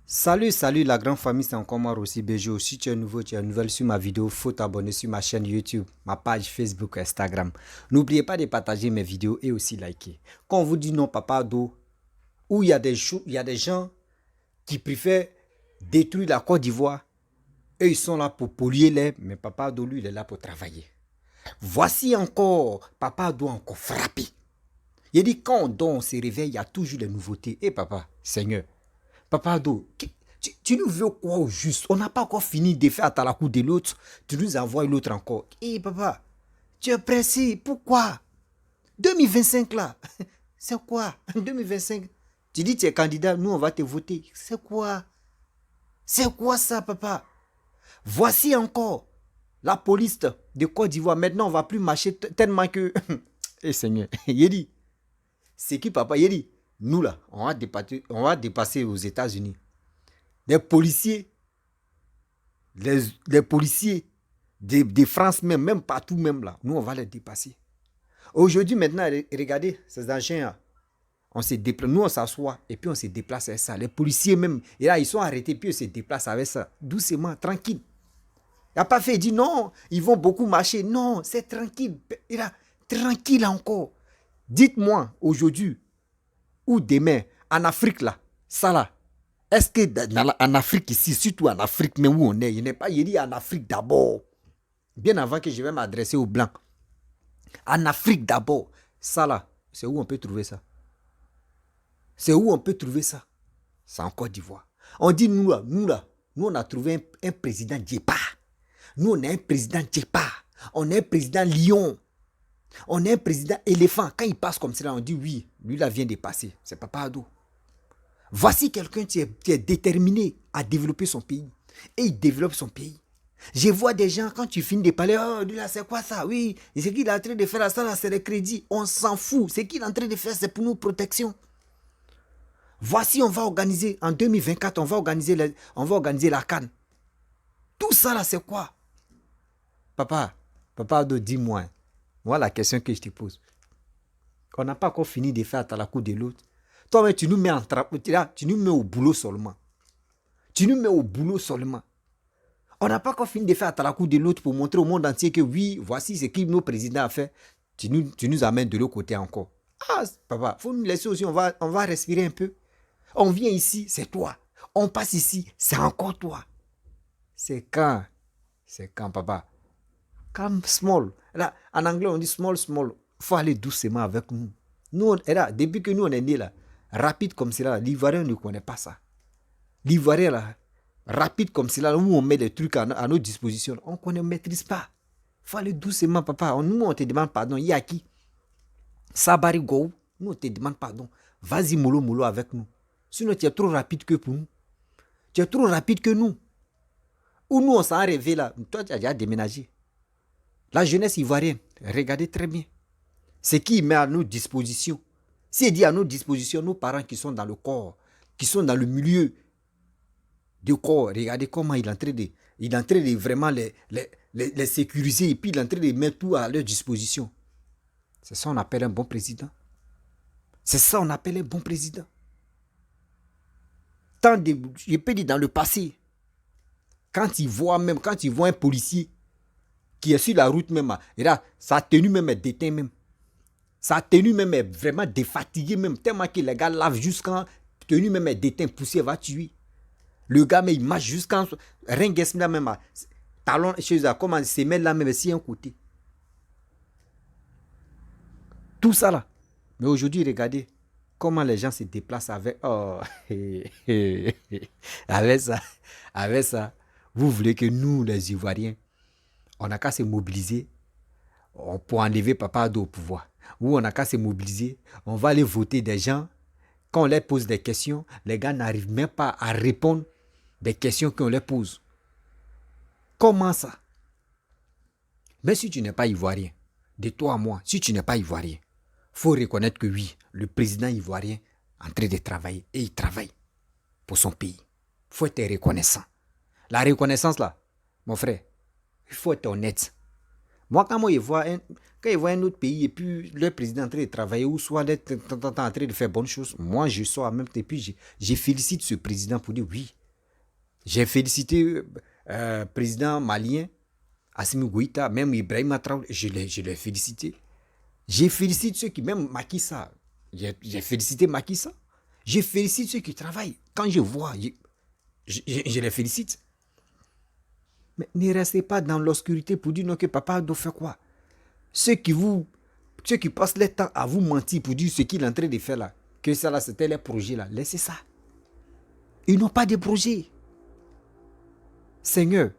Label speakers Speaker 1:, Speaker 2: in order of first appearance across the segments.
Speaker 1: Salut la grande famille, c'est encore moi aussi BG. Si tu es nouveau, tu es nouvelle sur ma vidéo, faut t'abonner sur ma chaîne YouTube, ma page Facebook, Instagram. N'oubliez pas de partager mes vidéos et aussi liker. Quand on vous dit non, papa d'eau, où il y a des gens qui préfèrent détruire la Côte d'Ivoire, eux ils sont là pour polluer l'air, mais papa d'eau lui il est là pour travailler. Voici encore, papa doit encore frapper. Il dit quand on dort, on se réveille, il y a toujours des nouveautés. Et papa, Seigneur, Papa Ado, tu nous veux quoi au juste? On n'a pas encore fini de faire à la cour de l'autre. Tu nous envoies l'autre encore. Eh papa, tu es pressé. Pourquoi? 2025 là. C'est quoi? 2025. Tu dis tu es candidat, nous on va te voter. C'est quoi? C'est quoi ça, papa? Voici encore la police de Côte d'Ivoire. Maintenant, on ne va plus marcher tellement que... Eh Seigneur, il dit, c'est qui papa? Il dit, nous là, on va dépasser aux États-Unis. Les policiers, les policiers de France même, même partout même là, nous on va les dépasser. Aujourd'hui maintenant, regardez ces engins on se déplace, nous on s'assoit et puis on se déplace avec ça. Les policiers même, et là ils sont arrêtés puis ils se déplacent avec ça, doucement, tranquille. Il n'a pas fait dire non, ils vont beaucoup marcher. Non, c'est tranquille. Et là, tranquille encore. Dites-moi aujourd'hui ou demain, en Afrique là, ça là, est-ce que en Afrique ici, surtout en Afrique, mais où on est, il n'est pas, il dit en Afrique d'abord. Bien avant que je vais m'adresser aux Blancs. En Afrique d'abord. Ça là, c'est où on peut trouver ça? C'est où on peut trouver ça? C'est en Côte d'Ivoire. On dit nous on a trouvé un président Djepa. Nous on est un président Djepa. On est un président lion. On est un président éléphant. Quand il passe comme cela, on dit oui, lui là vient de passer. C'est Papa Ado. Voici quelqu'un qui est déterminé à développer son pays. Et il développe son pays. Je vois des gens, quand tu finis de parler, oh, lui là, c'est quoi ça? Oui, ce qu'il est en train de faire, ça là, c'est le crédit. On s'en fout. Ce qu'il est en train de faire, c'est pour nous protection. Voici, on va organiser, en 2024, on va organiser la CAN. Tout ça là, c'est quoi? Papa Ado, dis-moi. Voilà la question que je te pose. On n'a pas encore fini de faire à la cour de l'autre. Toi, tu nous mets tu nous mets au boulot seulement. Tu nous mets au boulot seulement. On n'a pas encore fini de faire à la cour de l'autre pour montrer au monde entier que oui, voici ce que nos présidents ont fait. Tu nous amènes de l'autre côté encore. Ah, papa, il faut nous laisser aussi, on va respirer un peu. On vient ici, c'est toi. On passe ici, c'est encore toi. C'est quand? C'est quand, papa? Come small. Là, en anglais, on dit small. Il faut aller doucement avec nous. Nous, là, depuis que nous, on est nés là, rapide comme cela, l'Ivoirien ne connaît pas ça. L'Ivoirien là, rapide comme cela, où on met des trucs à notre disposition, on ne maîtrise pas. Il faut aller doucement, papa. Nous, on te demande pardon. Il y a qui? Sabari Go, nous, on te demande pardon. Vas-y, mollo avec nous. Sinon, tu es trop rapide que pour nous. Tu es trop rapide que nous. Ou nous, on s'en rêvé là. Toi, tu as déjà déménagé. La jeunesse ivoirienne, regardez très bien. C'est qui met à nos dispositions. S'il dit à nos dispositions, nos parents qui sont dans le corps, qui sont dans le milieu du corps, regardez comment il est en train de vraiment les sécuriser et puis il est en train de mettre tout à leur disposition. C'est ça qu'on appelle un bon président. C'est ça qu'on appelle un bon président. Je peux dire dans le passé, quand il voit un policier qui est sur la route même, et là, sa tenue même est déteinte même. Sa tenue même est vraiment défatiguée même, tellement que les gars lavent jusqu'en tenue même est déteinte, poussière va tuer. Le gars, mais il marche jusqu'en ringues là même, talon, chez eux, comment se met là même, si un côté. Tout ça là. Mais aujourd'hui, regardez comment les gens se déplacent avec... Oh, avec ça, vous voulez que nous, les Ivoiriens, on n'a qu'à se mobiliser pour enlever Papa Ado au pouvoir. Ou on n'a qu'à se mobiliser, on va aller voter des gens. Quand on leur pose des questions, les gars n'arrivent même pas à répondre des questions qu'on leur pose. Comment ça? Mais si tu n'es pas Ivoirien, de toi à moi, si tu n'es pas Ivoirien, il faut reconnaître que oui, le président ivoirien est en train de travailler. Et il travaille pour son pays. Il faut être reconnaissant. La reconnaissance là, mon frère, il faut être honnête. Moi, quand il voit un autre pays et puis le président est en train de travailler ou soit en train de faire bonnes choses, moi je sors en même temps et puis je félicite ce président pour dire oui, J'ai félicité président malien, Assimi Goïta, même Ibrahim Traoré, je l'ai félicité. J'ai félicité ceux qui, même Macky Sall, j'ai félicité Macky Sall. Je félicite ceux qui travaillent. Quand je vois, je les félicite. Mais ne restez pas dans l'obscurité pour dire non que papa doit faire quoi. Ceux qui passent leur temps à vous mentir pour dire ce qu'il est en train de faire là, que ça là, c'était les projets là, laissez ça. Ils n'ont pas de projet. Seigneur,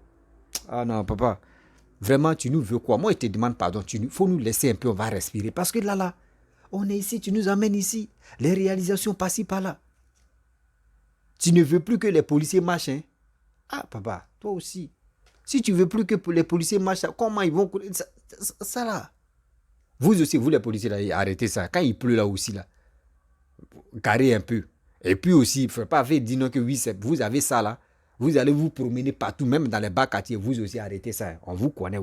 Speaker 1: ah non papa, vraiment tu nous veux quoi? Moi je te demande pardon, il faut nous laisser un peu, on va respirer. Parce que là, on est ici, tu nous amènes ici. Les réalisations passent par là. Tu ne veux plus que les policiers marchent, hein? Ah papa, toi aussi. Si tu veux plus que les policiers marchent, comment ils vont... Ça là. Vous aussi, vous les policiers, là, arrêtez ça. Quand il pleut là aussi, là, carrez un peu. Et puis aussi, il ne faut pas dire non que oui, vous avez ça là. Vous allez vous promener partout, même dans les bas quartiers. Vous aussi, arrêtez ça. On vous connaît.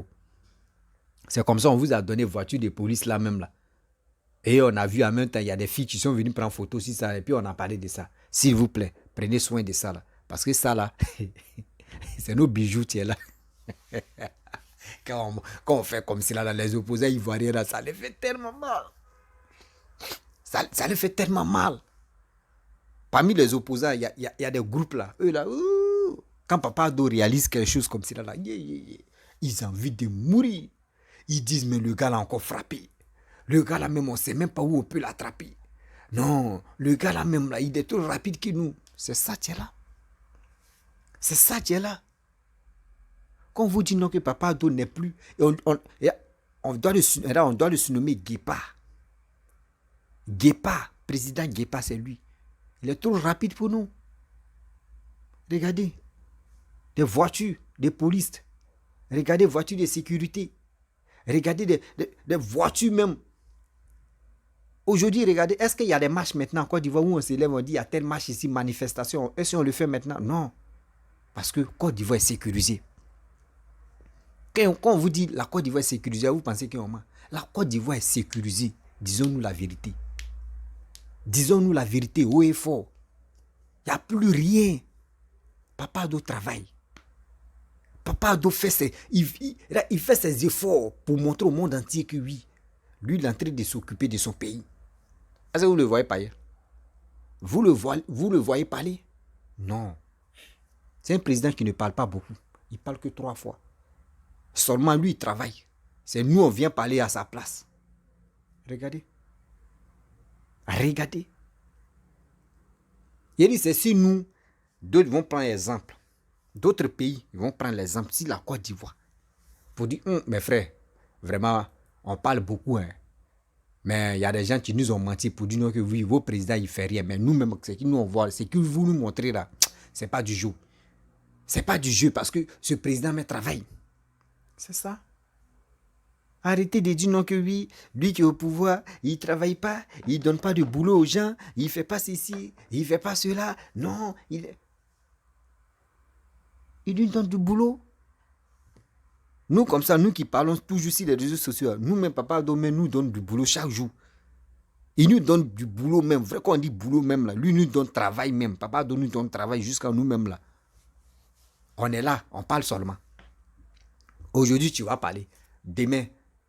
Speaker 1: C'est comme ça, on vous a donné voiture de police là même là. Et on a vu en même temps, il y a des filles qui sont venues prendre photo sur ça. Et puis on a parlé de ça. S'il vous plaît, prenez soin de ça là. Parce que ça là, c'est nos bijoux, tu es là. Quand on fait comme si là, les opposants ivoiriens, là, ça les fait tellement mal. Ça les fait tellement mal. Parmi les opposants, il y a des groupes là. Eux là, quand Papa Ado réalise quelque chose comme ça, là, ils ont envie de mourir. Ils disent, mais le gars là encore frappé. Le gars là même, on ne sait même pas où on peut l'attraper. Non, le gars là même, là, il est trop rapide que nous. C'est ça, tu es là. C'est ça, tu es là. Quand on vous dit non que Papa Ado n'est plus, on doit le surnommer Guépa. Guépa, président Guépa, c'est lui. Il est trop rapide pour nous. Regardez, des voitures, des polices. Regardez, voitures de sécurité. Regardez, des voitures même. Aujourd'hui, regardez, est-ce qu'il y a des marches maintenant en Côte d'Ivoire où on s'élève, on dit il y a telle marche ici, manifestation. Est-ce qu'on le fait maintenant? Non. Parce que Côte d'Ivoire est sécurisée. Quand on vous dit la Côte d'Ivoire est sécurisée, vous pensez qu'on ment. La Côte d'Ivoire est sécurisée. Disons-nous la vérité. Disons-nous la vérité haut et fort. Il n'y a plus rien. Papa Ado travaille. Papa Ado fait il fait ses efforts pour montrer au monde entier que oui, lui, il est en train de s'occuper de son pays. Est-ce que vous le voyez parler? Vous le voyez parler? Non. C'est un président qui ne parle pas beaucoup. Il parle que 3 fois. Seulement lui, il travaille. C'est nous, on vient parler à sa place. Regardez. Regardez. Il dit, c'est si nous, d'autres vont prendre l'exemple. D'autres pays vont prendre l'exemple. Si la Côte d'Ivoire. Pour dire, mes frères, vraiment, on parle beaucoup. Hein. Mais il y a des gens qui nous ont menti pour dire que oui, vos présidents, ils ne font rien. Mais nous-mêmes, ce qu'ils nous voient, ce qu'ils vous nous montrez là, ce n'est pas du jeu. Ce n'est pas du jeu parce que ce président met travail. C'est ça. Arrêtez de dire non que oui, lui qui est au pouvoir, il ne travaille pas, il ne donne pas de boulot aux gens, il ne fait pas ceci, il ne fait pas cela. Non, il lui donne du boulot. Nous, comme ça, nous qui parlons toujours sur les réseaux sociaux, nous-mêmes, Papa Ado nous donne du boulot chaque jour. Il nous donne du boulot même. Vrai qu'on dit boulot même là, lui nous donne travail même. Papa Ado nous donne travail jusqu'à nous-mêmes là. On est là, on parle seulement. Aujourd'hui, tu vas parler. Demain,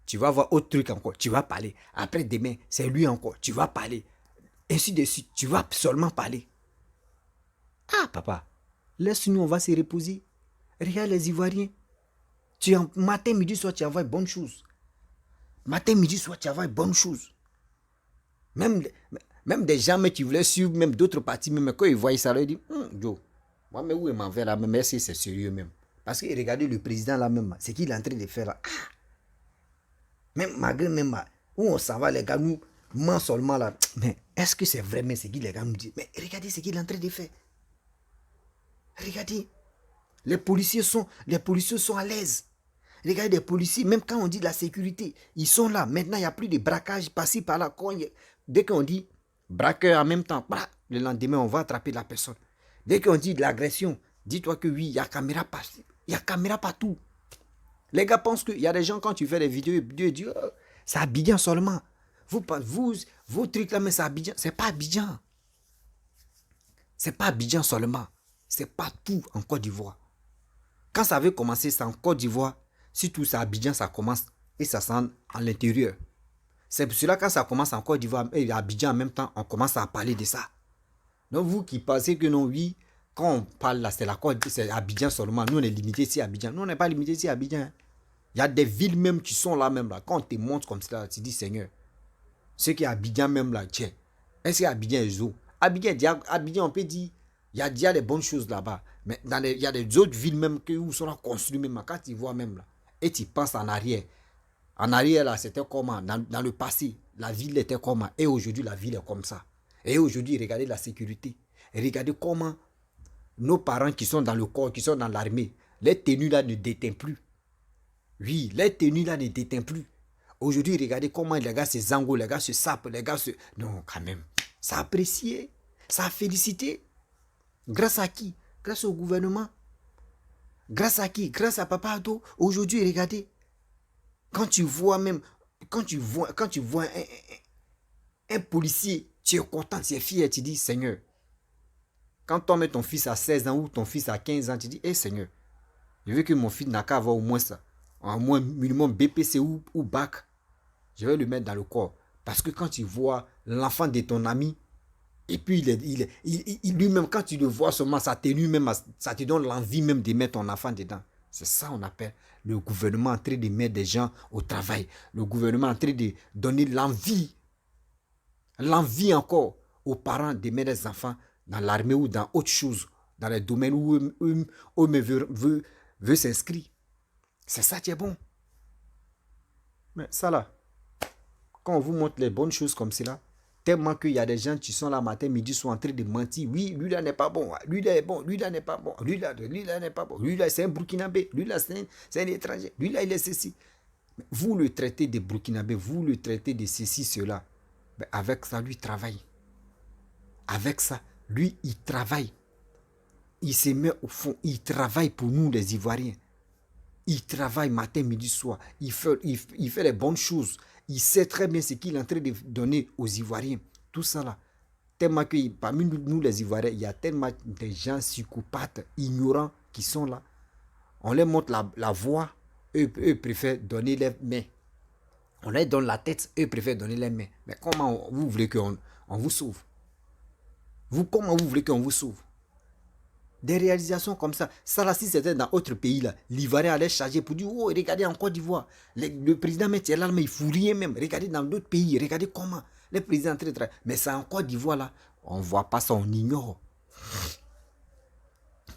Speaker 1: tu vas voir autre truc encore. Tu vas parler. Après, demain, c'est lui encore. Tu vas parler. Ainsi de suite. Tu vas seulement parler. Ah, papa, laisse-nous, on va se reposer. Regarde les Ivoiriens. Matin, midi, soir, tu envoies bonnes choses. Matin, midi, soir, tu envoies bonnes choses. Même des gens qui voulaient suivre, même d'autres partis, même quand ils voient ça, ils disent, Joe, moi, mais où est m'en faire là, mais c'est sérieux même. Parce que regardez le président là même, c'est qu'il est en train de faire là. Ah! Même malgré même où on s'en va, les gars nous ment seulement là. Mais est-ce que c'est vraiment ce que les gars nous disent? Mais regardez ce qu'il est en train de faire. Regardez. Les policiers sont à l'aise. Regardez les policiers, même quand on dit de la sécurité, ils sont là. Maintenant, il n'y a plus de braquage par-ci, par-là. Dès qu'on dit braqueur en même temps, le lendemain, on va attraper la personne. Dès qu'on dit de l'agression, dis-toi que oui, il y a caméra partout. Il y a caméra partout. Les gars pensent qu'il y a des gens, quand tu fais des vidéos, ils disent, oh, c'est Abidjan seulement. Vos trucs là, mais c'est Abidjan. C'est pas Abidjan. C'est pas Abidjan seulement. C'est partout en Côte d'Ivoire. Quand ça avait commencé, c'est en Côte d'Ivoire. Si tout ça, à Abidjan, ça commence et ça sent à l'intérieur. C'est pour cela quand ça commence en Côte d'Ivoire et à Abidjan en même temps, on commence à parler de ça. Donc vous qui pensez que non, oui, quand on parle là, c'est la Côte, c'est Abidjan seulement. Nous, on est limité ici à Abidjan. Nous, on n'est pas limité ici à Abidjan. Il y a des villes même qui sont là même là. Quand on te montre comme ça, tu dis Seigneur, ce qui est Abidjan même là, tiens, est-ce qu'Abidjan est zo? Abidjan, on peut dire, il y a déjà des bonnes choses là-bas. Mais il y a des autres villes même où sont là construites même. Quand tu vois même là, et tu penses en arrière. En arrière là, c'était comment? Dans le passé, la ville était comment? Et aujourd'hui, la ville est comme ça. Et aujourd'hui, regardez la sécurité. Et regardez comment nos parents qui sont dans le corps, qui sont dans l'armée, les tenues là ne détiennent plus. Oui, les tenues là ne détiennent plus. Aujourd'hui, regardez comment les gars se zangent, les gars se sapent, les gars se... Non, quand même. Ça a apprécié, ça a félicité. Grâce à qui? Grâce au gouvernement. Grâce à qui? Grâce à Papa Ado. Aujourd'hui, regardez. Quand tu vois même, quand tu vois un policier, tu es content, tu es fier, tu dis Seigneur. Quand tu mets ton fils à 16 ans ou ton fils à 15 ans, tu dis, Seigneur, je veux que mon fils n'a qu'à avoir au moins ça. Au moins minimum BPC ou bac. Je vais le mettre dans le corps. Parce que quand tu vois l'enfant de ton ami, et puis lui-même, quand tu le vois seulement, ça te donne l'envie même de mettre ton enfant dedans. C'est ça qu'on appelle le gouvernement en train de mettre des gens au travail. Le gouvernement en train de donner l'envie encore aux parents de mettre des enfants dans l'armée ou dans autre chose, dans les domaines où eux veut s'inscrire. C'est ça qui est bon. Mais ça là, quand on vous montre les bonnes choses comme cela, tellement qu'il y a des gens qui sont là matin, midi, sont en train de mentir. Oui, lui là n'est pas bon. Lui là est bon. Lui là n'est pas bon. Lui là n'est pas bon. Lui là c'est un Burkinabé. Lui là c'est un étranger. Lui là il est ceci. Mais vous le traitez de Burkinabé, vous le traitez de ceci, cela. Mais avec ça, lui travaille. Avec ça, lui il travaille. Il se met au fond. Il travaille pour nous les Ivoiriens. Il travaille matin, midi, soir. Il fait les bonnes choses. Il sait très bien ce qu'il est en train de donner aux Ivoiriens. Tout ça là. Tellement que parmi nous les Ivoiriens, il y a tellement de gens psychopathes, ignorants qui sont là. On leur montre la voie. Eux préfèrent donner les mains. On leur donne la tête. Eux préfèrent donner les mains. Mais comment vous voulez qu'on vous sauve? Comment vous voulez qu'on vous sauve? Des réalisations comme ça. Ça là, si c'était dans autre pays là, l'Ivoirien allait charger pour dire, oh, regardez en Côte d'Ivoire, le président met là, mais il ne fout rien même. Regardez dans d'autres pays, regardez comment les présidents traitent. Mais ça en Côte d'Ivoire là, on ne voit pas ça, on ignore.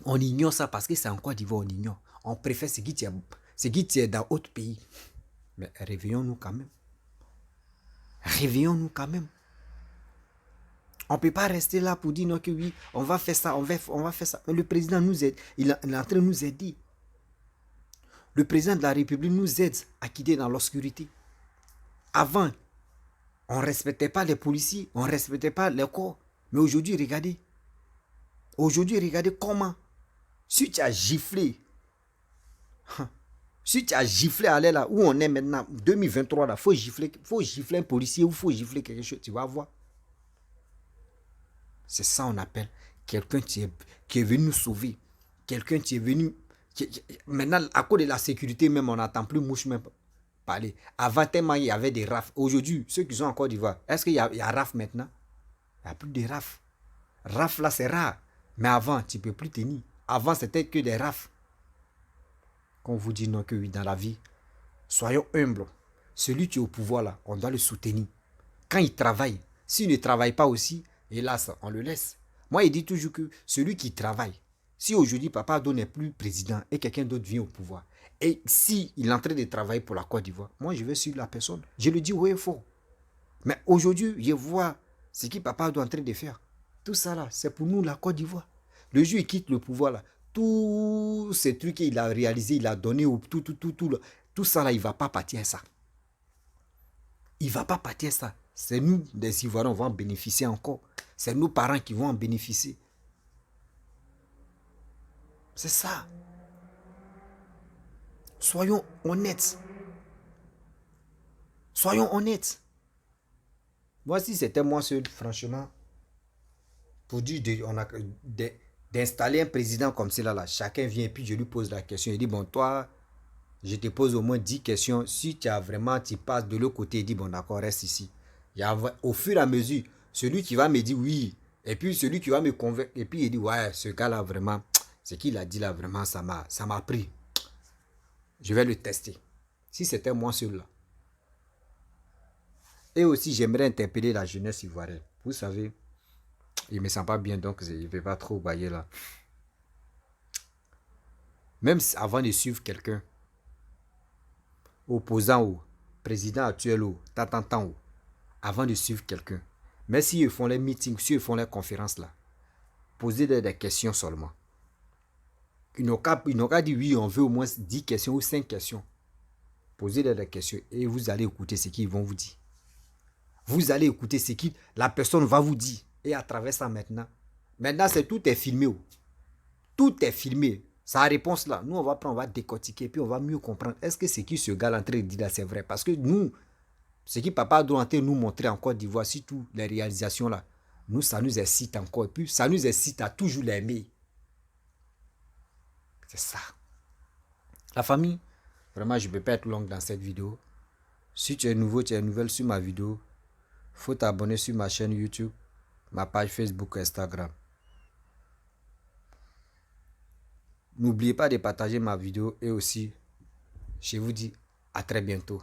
Speaker 1: On ignore ça parce que c'est en Côte d'Ivoire, on ignore. On préfère ce qui tient dans d'autres pays. Mais réveillons-nous quand même. Réveillons-nous quand même. On ne peut pas rester là pour dire non que oui, on va faire ça, on va faire ça. Mais le président nous aide, il est en train de nous aider. Le président de la République nous aide à quitter dans l'obscurité. Avant, on ne respectait pas les policiers, on ne respectait pas les corps. Mais aujourd'hui, regardez. Aujourd'hui, regardez comment. Si tu as giflé, aller là où on est maintenant, 2023, là, faut gifler un policier ou il faut gifler quelque chose, tu vas voir. C'est ça qu'on appelle quelqu'un qui est venu nous sauver. Quelqu'un qui est venu... maintenant, à cause de la sécurité même, on n'entend plus mouche même parler. Avant, tellement il y avait des rafles. Aujourd'hui, ceux qui sont en Côte d'Ivoire, est-ce qu'il y a rafle maintenant? Il n'y a plus de rafle. Rafle là, c'est rare. Mais avant, tu ne peux plus tenir. Avant, c'était que des rafles. Quand on vous dit non, que oui, dans la vie, soyons humbles. Celui qui est au pouvoir là, on doit le soutenir. Quand il travaille, s'il ne travaille pas aussi, hélas, on le laisse. Moi, il dit toujours que celui qui travaille, si aujourd'hui Papa Ado n'est plus président et quelqu'un d'autre vient au pouvoir, et si il est en train de travailler pour la Côte d'Ivoire, moi, je vais suivre la personne. Je le dis oui et faux. Mais aujourd'hui, je vois ce que Papa Ado est en train de faire. Tout ça là, c'est pour nous la Côte d'Ivoire. Le jour où il quitte le pouvoir là, tous ces trucs qu'il a réalisés, il a donné, tout ça là, il ne va pas partir ça. Il ne va pas partir ça. C'est nous, les Ivoiriens, on va en bénéficier encore. C'est nos parents qui vont en bénéficier. C'est ça. Soyons honnêtes. Soyons honnêtes. Moi, si c'était moi seul, franchement, pour dire, on a d'installer un président comme cela là. Chacun vient et puis je lui pose la question. Il dit, bon, toi, je te pose au moins 10 questions. Si tu as vraiment, tu passes de l'autre côté, il dit, bon, d'accord, reste ici. Il y a, au fur et à mesure, celui qui va me dire oui, et puis celui qui va me convaincre, et puis il dit, ouais, ce gars-là, vraiment, ce qu'il a dit là, vraiment, ça m'a pris. Je vais le tester. Si c'était moi celui-là. Et aussi, j'aimerais interpeller la jeunesse ivoirienne. Vous savez, il ne me sent pas bien, donc je ne vais pas trop bailler là. Même avant de suivre quelqu'un, opposant au président actuel ou t'attendant ou avant de suivre quelqu'un. Mais s'ils font les meetings, s'ils font les conférences là, posez des questions seulement. Ils n'ont qu'à dire oui, on veut au moins 10 questions ou 5 questions. Posez des questions et vous allez écouter ce qu'ils vont vous dire. Vous allez écouter ce que la personne va vous dire. Et à travers ça maintenant, tout est filmé. Tout est filmé. Sa réponse là, nous on va prendre, on va décortiquer, puis on va mieux comprendre. Est-ce que ce que ce gars là en train de dire là, c'est vrai? Parce que nous, ce que papa doit nous montrer en Côte d'Ivoire, surtout les réalisations là, nous, ça nous excite encore. Et puis, ça nous incite à toujours l'aimer. C'est ça. La famille, vraiment, je ne peux pas être longue dans cette vidéo. Si tu es nouveau, tu es nouvelle sur ma vidéo, il faut t'abonner sur ma chaîne YouTube, ma page Facebook et Instagram. N'oubliez pas de partager ma vidéo et aussi, je vous dis à très bientôt.